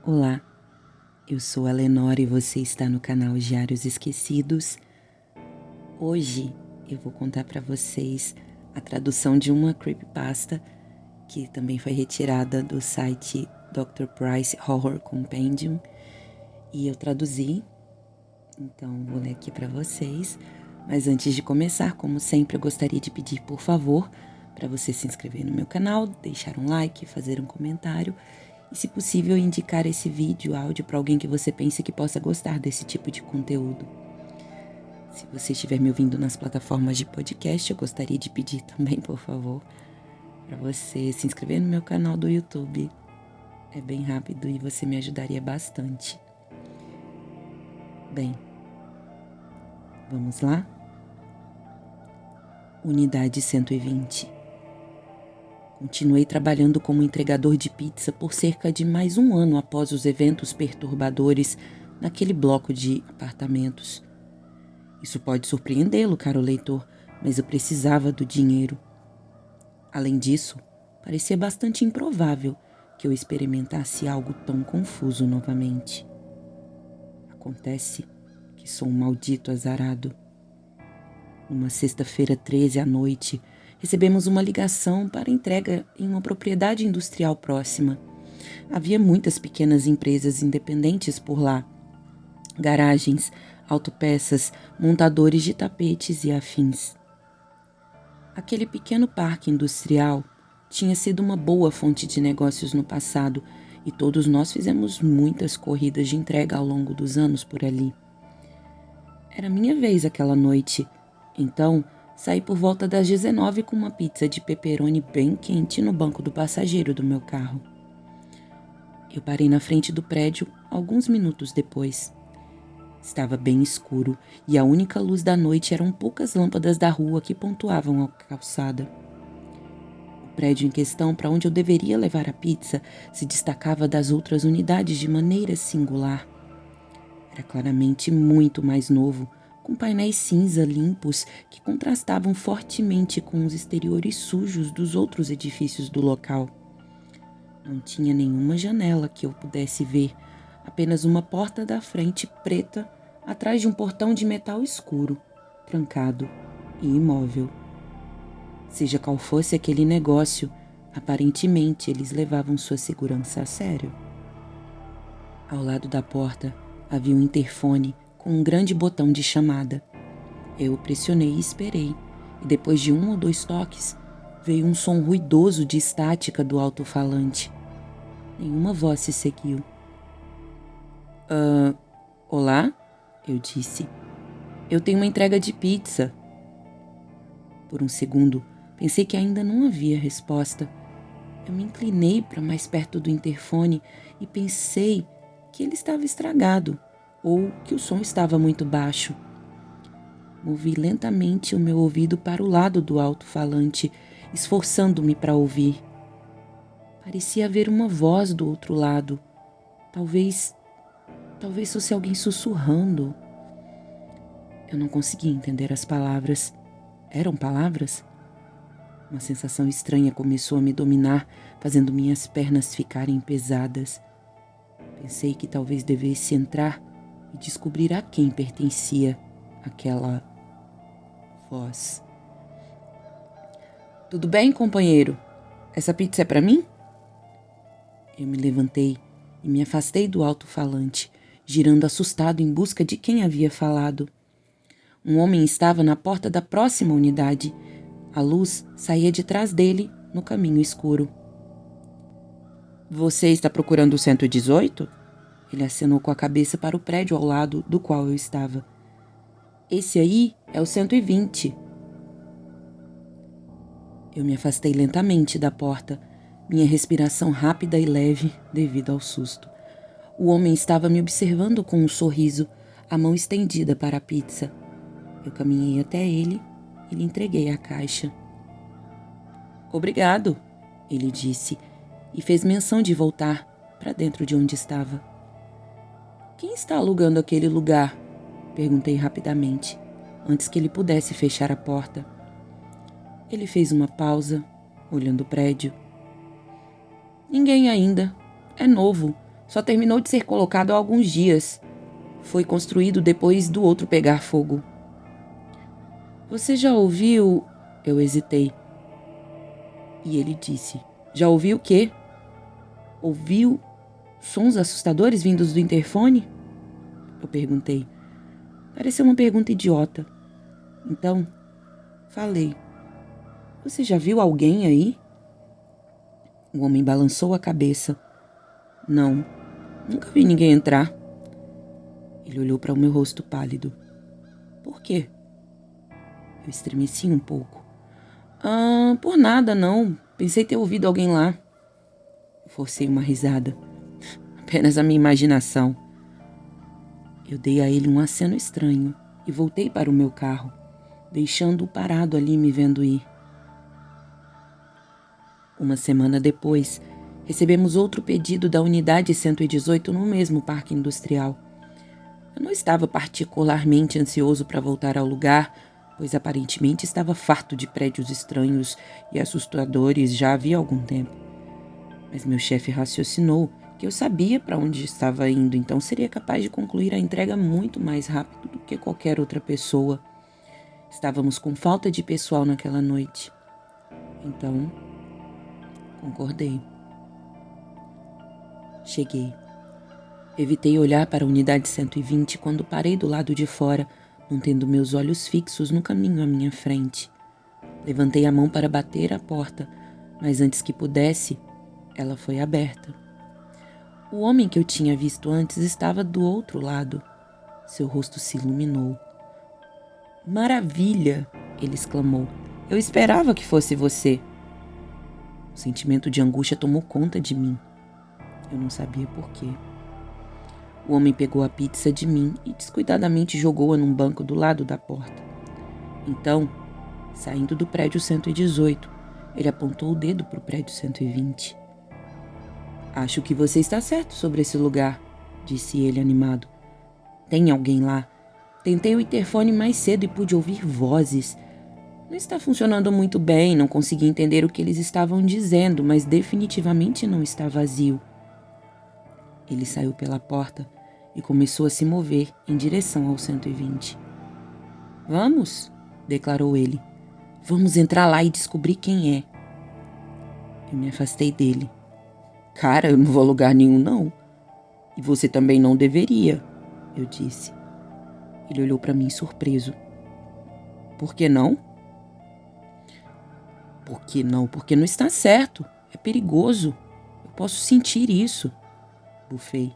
Olá, eu sou a Lenora e você está no canal Diários Esquecidos. Hoje eu vou contar para vocês a tradução de uma creepypasta que também foi retirada do site Dr. Price Horror Compendium e eu traduzi, então vou ler aqui para vocês. Mas antes de começar, como sempre, eu gostaria de pedir, por favor, para você se inscrever no meu canal, deixar um like, fazer um comentário e, se possível, indicar esse vídeo, áudio para alguém que você pense que possa gostar desse tipo de conteúdo. Se você estiver me ouvindo nas plataformas de podcast, eu gostaria de pedir também, por favor, para você se inscrever no meu canal do YouTube. É bem rápido e você me ajudaria bastante. Bem, vamos lá? Unidade 120. Continuei trabalhando como entregador de pizza por cerca de mais um ano após os eventos perturbadores naquele bloco de apartamentos. Isso pode surpreendê-lo, caro leitor, mas eu precisava do dinheiro. Além disso, parecia bastante improvável que eu experimentasse algo tão confuso novamente. Acontece que sou um maldito azarado. Numa sexta-feira 13 à noite, recebemos uma ligação para entrega em uma propriedade industrial próxima. Havia muitas pequenas empresas independentes por lá. Garagens, autopeças, montadores de tapetes e afins. Aquele pequeno parque industrial tinha sido uma boa fonte de negócios no passado e todos nós fizemos muitas corridas de entrega ao longo dos anos por ali. Era minha vez aquela noite, então saí por volta das 19 com uma pizza de pepperoni bem quente no banco do passageiro do meu carro. Eu parei na frente do prédio alguns minutos depois. Estava bem escuro e a única luz da noite eram poucas lâmpadas da rua que pontuavam a calçada. O prédio em questão, para onde eu deveria levar a pizza, se destacava das outras unidades de maneira singular. Era claramente muito mais novo, com painéis cinza limpos que contrastavam fortemente com os exteriores sujos dos outros edifícios do local. Não tinha nenhuma janela que eu pudesse ver, apenas uma porta da frente preta atrás de um portão de metal escuro, trancado e imóvel. Seja qual fosse aquele negócio, aparentemente eles levavam sua segurança a sério. Ao lado da porta havia um interfone com um grande botão de chamada. Eu o pressionei e esperei, e depois de 1 ou 2 toques, veio um som ruidoso de estática do alto-falante. Nenhuma voz se seguiu. Olá? Eu disse. Eu tenho uma entrega de pizza. Por um segundo, pensei que ainda não havia resposta. Eu me inclinei para mais perto do interfone e pensei que ele estava estragado ou que o som estava muito baixo. Movi lentamente o meu ouvido para o lado do alto-falante, esforçando-me para ouvir. Parecia haver uma voz do outro lado. Talvez fosse alguém sussurrando. Eu não conseguia entender as palavras. Eram palavras? Uma sensação estranha começou a me dominar, fazendo minhas pernas ficarem pesadas. Pensei que talvez devesse entrar e descobrir a quem pertencia aquela voz. Tudo bem, companheiro? Essa pizza é para mim? Eu me levantei e me afastei do alto-falante, girando assustado em busca de quem havia falado. Um homem estava na porta da próxima unidade. A luz saía de trás dele, no caminho escuro. Você está procurando o 118? Ele acenou com a cabeça para o prédio ao lado do qual eu estava. Esse aí é o 120. Eu me afastei lentamente da porta, minha respiração rápida e leve devido ao susto. O homem estava me observando com um sorriso, a mão estendida para a pizza. Eu caminhei até ele e lhe entreguei a caixa. Obrigado, ele disse, e fez menção de voltar para dentro de onde estava. Quem está alugando aquele lugar? Perguntei rapidamente, antes que ele pudesse fechar a porta. Ele fez uma pausa, olhando o prédio. Ninguém ainda. É novo. Só terminou de ser colocado há alguns dias. Foi construído depois do outro pegar fogo. Você já ouviu? Eu hesitei. E ele disse: Já ouviu o quê? Ouviu sons assustadores vindos do interfone? Eu perguntei. Pareceu uma pergunta idiota. Então, falei. Você já viu alguém aí? O homem balançou a cabeça. Não, nunca vi ninguém entrar. Ele olhou para o meu rosto pálido. Por quê? Eu estremeci um pouco. Por nada, não. Pensei ter ouvido alguém lá. Eu forcei uma risada. Apenas a minha imaginação. Eu dei a ele um aceno estranho e voltei para o meu carro, deixando-o parado ali me vendo ir. Uma semana depois, recebemos outro pedido da unidade 118 no mesmo parque industrial. Eu não estava particularmente ansioso para voltar ao lugar, pois aparentemente estava farto de prédios estranhos e assustadores já havia algum tempo. Mas meu chefe raciocinou que eu sabia para onde estava indo, então seria capaz de concluir a entrega muito mais rápido do que qualquer outra pessoa. Estávamos com falta de pessoal naquela noite. Então, concordei. Cheguei. Evitei olhar para a unidade 120 quando parei do lado de fora, mantendo meus olhos fixos no caminho à minha frente. Levantei a mão para bater a porta, mas antes que pudesse, ela foi aberta. O homem que eu tinha visto antes estava do outro lado. Seu rosto se iluminou. Maravilha! Ele exclamou. Eu esperava que fosse você. O sentimento de angústia tomou conta de mim. Eu não sabia por quê. O homem pegou a pizza de mim e descuidadamente jogou-a num banco do lado da porta. Então, saindo do prédio 118, ele apontou o dedo para o prédio 120. Acho que você está certo sobre esse lugar, disse ele animado. Tem alguém lá. Tentei o interfone mais cedo e pude ouvir vozes. Não está funcionando muito bem, não consegui entender o que eles estavam dizendo, mas definitivamente não está vazio. Ele saiu pela porta e começou a se mover em direção ao 120. Vamos, declarou ele. Vamos entrar lá e descobrir quem é. Eu me afastei dele. Cara, eu não vou a lugar nenhum, não. E você também não deveria, eu disse. Ele olhou para mim surpreso. Por que não? Por que não? Porque não está certo. É perigoso. Eu posso sentir isso. Bufei.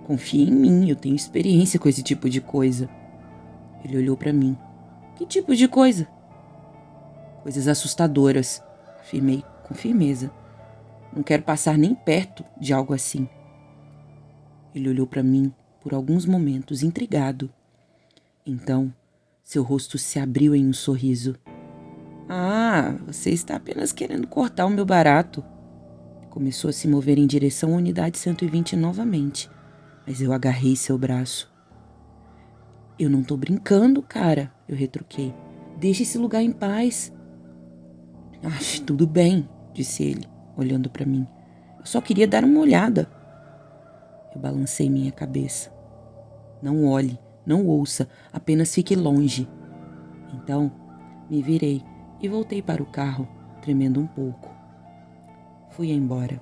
Confie em mim, eu tenho experiência com esse tipo de coisa. Ele olhou para mim. Que tipo de coisa? Coisas assustadoras, afirmei com firmeza. Não quero passar nem perto de algo assim. Ele olhou para mim por alguns momentos, intrigado. Então, seu rosto se abriu em um sorriso. Ah, você está apenas querendo cortar o meu barato. Começou a se mover em direção à unidade 120 novamente, mas eu agarrei seu braço. Eu não tô brincando, cara, eu retruquei. Deixe esse lugar em paz. Tudo bem, disse ele, olhando para mim. Eu só queria dar uma olhada. Eu balancei minha cabeça. Não olhe, não ouça, apenas fique longe. Então, me virei e voltei para o carro, tremendo um pouco. Fui embora.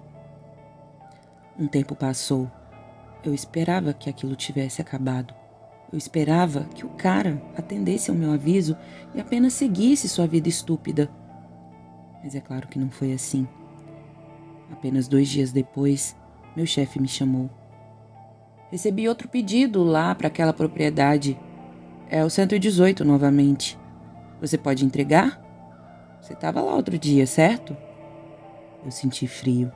Um tempo passou. Eu esperava que aquilo tivesse acabado. Eu esperava que o cara atendesse ao meu aviso e apenas seguisse sua vida estúpida. Mas é claro que não foi assim. Apenas 2 dias depois, meu chefe me chamou. Recebi outro pedido lá para aquela propriedade. É o 118 novamente. Você pode entregar? Você estava lá outro dia, certo? Eu senti frio.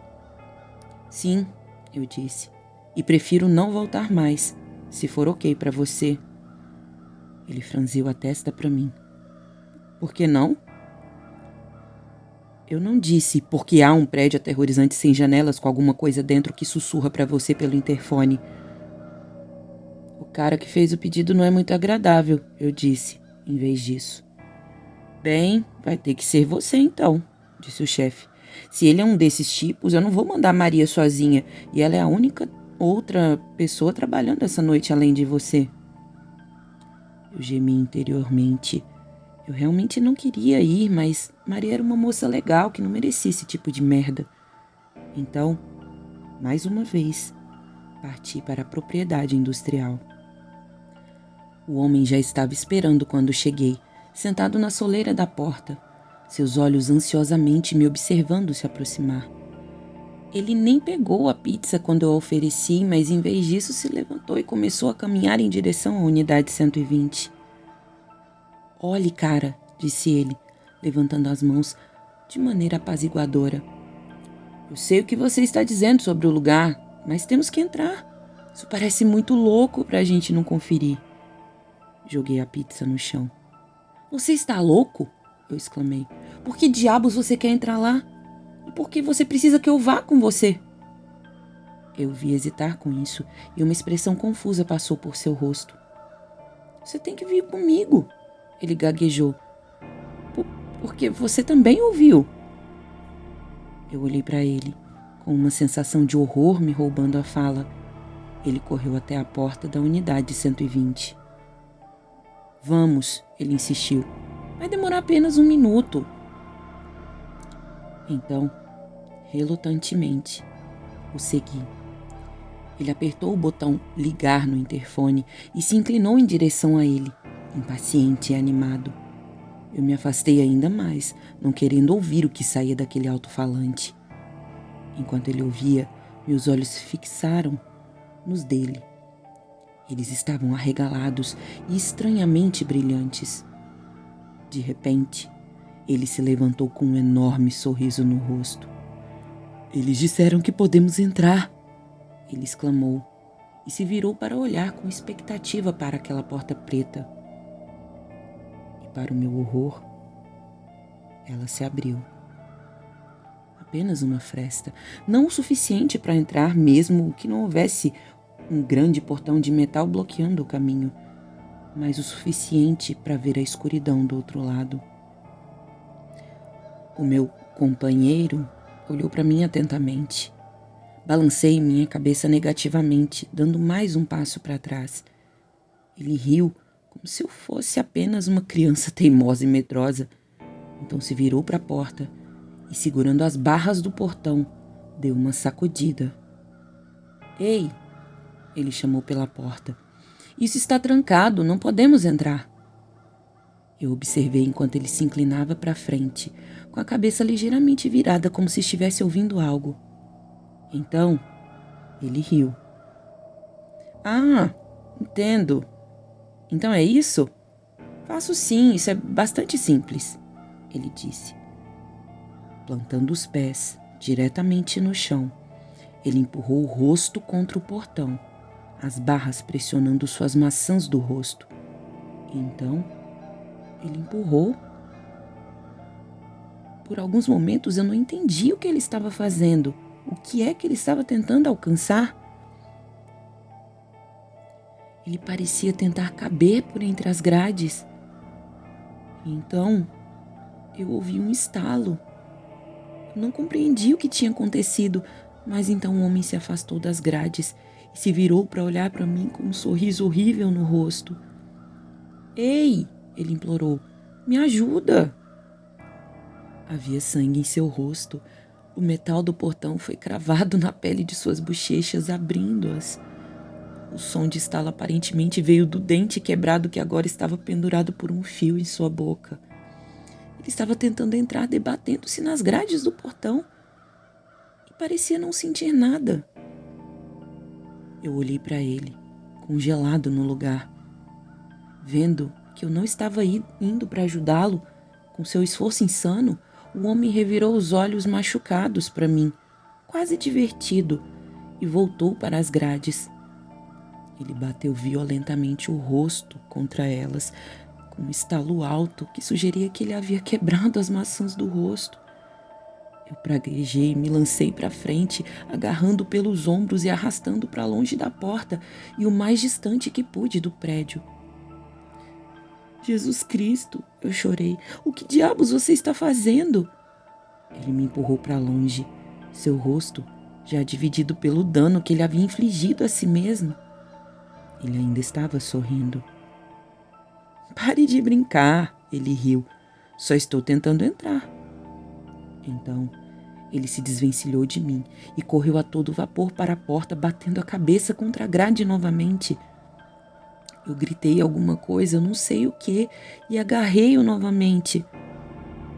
Sim, eu disse. E prefiro não voltar mais, se for ok para você. Ele franziu a testa para mim. Por que não? Eu não disse porque há um prédio aterrorizante sem janelas com alguma coisa dentro que sussurra para você pelo interfone. O cara que fez o pedido não é muito agradável, eu disse, em vez disso. Bem, vai ter que ser você então, disse o chefe. Se ele é um desses tipos, eu não vou mandar Maria sozinha, e ela é a única outra pessoa trabalhando essa noite além de você. Eu gemi interiormente. Eu realmente não queria ir, mas Maria era uma moça legal que não merecia esse tipo de merda. Então, mais uma vez, parti para a propriedade industrial. O homem já estava esperando quando cheguei, sentado na soleira da porta, seus olhos ansiosamente me observando se aproximar. Ele nem pegou a pizza quando eu a ofereci, mas em vez disso se levantou e começou a caminhar em direção à unidade 120. Olhe, cara, disse ele, levantando as mãos de maneira apaziguadora. Eu sei o que você está dizendo sobre o lugar, mas temos que entrar. Isso parece muito louco para a gente não conferir. Joguei a pizza no chão. Você está louco? Eu exclamei. Por que diabos você quer entrar lá? E por que você precisa que eu vá com você? Eu o vi hesitar com isso e uma expressão confusa passou por seu rosto. Você tem que vir comigo, ele gaguejou. Porque você também ouviu. Eu olhei para ele, com uma sensação de horror me roubando a fala. Ele correu até a porta da unidade 120. Vamos, ele insistiu. Vai demorar apenas 1 minuto. Então, relutantemente, o segui. Ele apertou o botão ligar no interfone e se inclinou em direção a ele, impaciente e animado. Eu me afastei ainda mais, não querendo ouvir o que saía daquele alto-falante. Enquanto ele ouvia, meus olhos se fixaram nos dele. Eles estavam arregalados e estranhamente brilhantes. De repente, ele se levantou com um enorme sorriso no rosto. Eles disseram que podemos entrar, ele exclamou, e se virou para olhar com expectativa para aquela porta preta. E para o meu horror, ela se abriu. Apenas uma fresta, não o suficiente para entrar, mesmo que não houvesse um grande portão de metal bloqueando o caminho, mas o suficiente para ver a escuridão do outro lado. O meu companheiro olhou para mim atentamente. Balancei minha cabeça negativamente, dando mais um passo para trás. Ele riu, como se eu fosse apenas uma criança teimosa e medrosa. Então se virou para a porta e, segurando as barras do portão, deu uma sacudida. Ei! Ele chamou pela porta. Isso está trancado, não podemos entrar. Eu observei enquanto ele se inclinava para frente, com a cabeça ligeiramente virada como se estivesse ouvindo algo. Então, ele riu. Ah, entendo. Então é isso? Faço sim, isso é bastante simples, ele disse. Plantando os pés diretamente no chão, ele empurrou o rosto contra o portão, as barras pressionando suas maçãs do rosto. E então, ele empurrou. Por alguns momentos eu não entendi o que ele estava fazendo, o que é que ele estava tentando alcançar. Ele parecia tentar caber por entre as grades. E então, eu ouvi um estalo. Eu não compreendi o que tinha acontecido, mas então o homem se afastou das grades e se virou para olhar para mim com um sorriso horrível no rosto. Ei! Ele implorou. Me ajuda! Havia sangue em seu rosto. O metal do portão foi cravado na pele de suas bochechas, abrindo-as. O som de estalo aparentemente veio do dente quebrado que agora estava pendurado por um fio em sua boca. Ele estava tentando entrar, debatendo-se nas grades do portão. E parecia não sentir nada. Eu olhei para ele, congelado no lugar. Vendo que eu não estava indo para ajudá-lo, com seu esforço insano, o homem revirou os olhos machucados para mim, quase divertido, e voltou para as grades. Ele bateu violentamente o rosto contra elas, com um estalo alto que sugeria que ele havia quebrado as maçãs do rosto. Eu praguejei e me lancei para frente, agarrando pelos ombros e arrastando para longe da porta e o mais distante que pude do prédio. Jesus Cristo, eu chorei. O que diabos você está fazendo? Ele me empurrou para longe. Seu rosto já dividido pelo dano que ele havia infligido a si mesmo. Ele ainda estava sorrindo. Pare de brincar, ele riu. Só estou tentando entrar. Então, ele se desvencilhou de mim e correu a todo vapor para a porta, batendo a cabeça contra a grade novamente. Eu gritei alguma coisa, eu não sei o que, e agarrei-o novamente.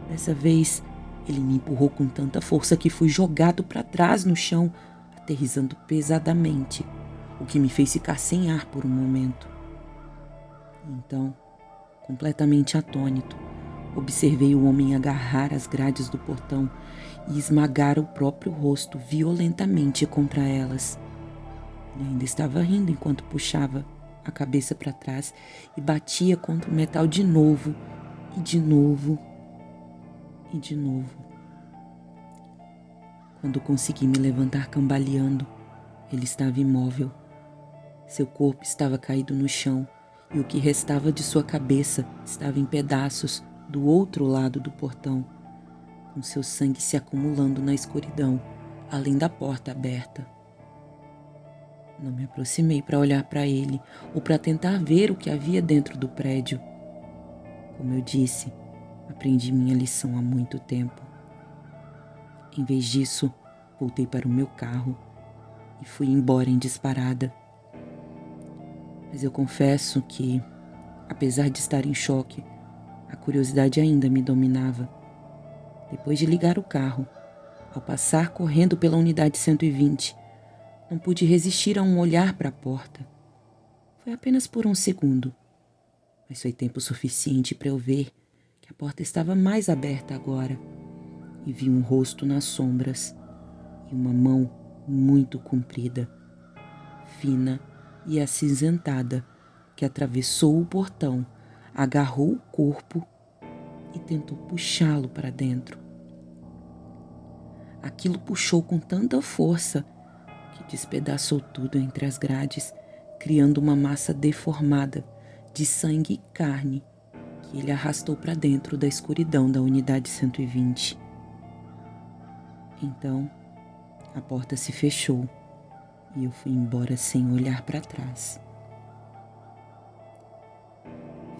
Dessa vez, ele me empurrou com tanta força que fui jogado para trás no chão, aterrissando pesadamente, o que me fez ficar sem ar por um momento. Então, completamente atônito, observei o homem agarrar as grades do portão e esmagar o próprio rosto violentamente contra elas. Ele ainda estava rindo enquanto puxava a cabeça para trás e batia contra o metal de novo, e de novo, e de novo. Quando consegui me levantar cambaleando, ele estava imóvel. Seu corpo estava caído no chão e o que restava de sua cabeça estava em pedaços do outro lado do portão, com seu sangue se acumulando na escuridão, além da porta aberta. Não me aproximei para olhar para ele ou para tentar ver o que havia dentro do prédio. Como eu disse, aprendi minha lição há muito tempo. Em vez disso, voltei para o meu carro e fui embora em disparada. Mas eu confesso que, apesar de estar em choque, a curiosidade ainda me dominava. Depois de ligar o carro, ao passar correndo pela unidade 120, não pude resistir a um olhar para a porta. Foi apenas por um segundo, mas foi tempo suficiente para eu ver que a porta estava mais aberta agora e vi um rosto nas sombras e uma mão muito comprida, fina e acinzentada, que atravessou o portão, agarrou o corpo e tentou puxá-lo para dentro. Aquilo puxou com tanta força que despedaçou tudo entre as grades, criando uma massa deformada de sangue e carne que ele arrastou para dentro da escuridão da unidade 120. Então, a porta se fechou e eu fui embora sem olhar para trás.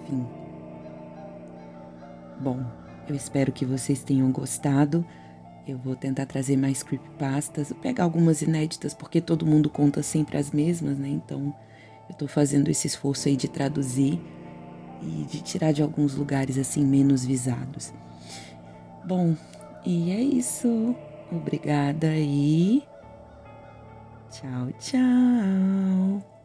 Fim. Bom, eu espero que vocês tenham gostado. Eu vou tentar trazer mais creepypastas, pegar algumas inéditas, porque todo mundo conta sempre as mesmas, né? Então, eu tô fazendo esse esforço aí de traduzir e de tirar de alguns lugares, assim, menos visados. Bom, e é isso. Obrigada e tchau, tchau.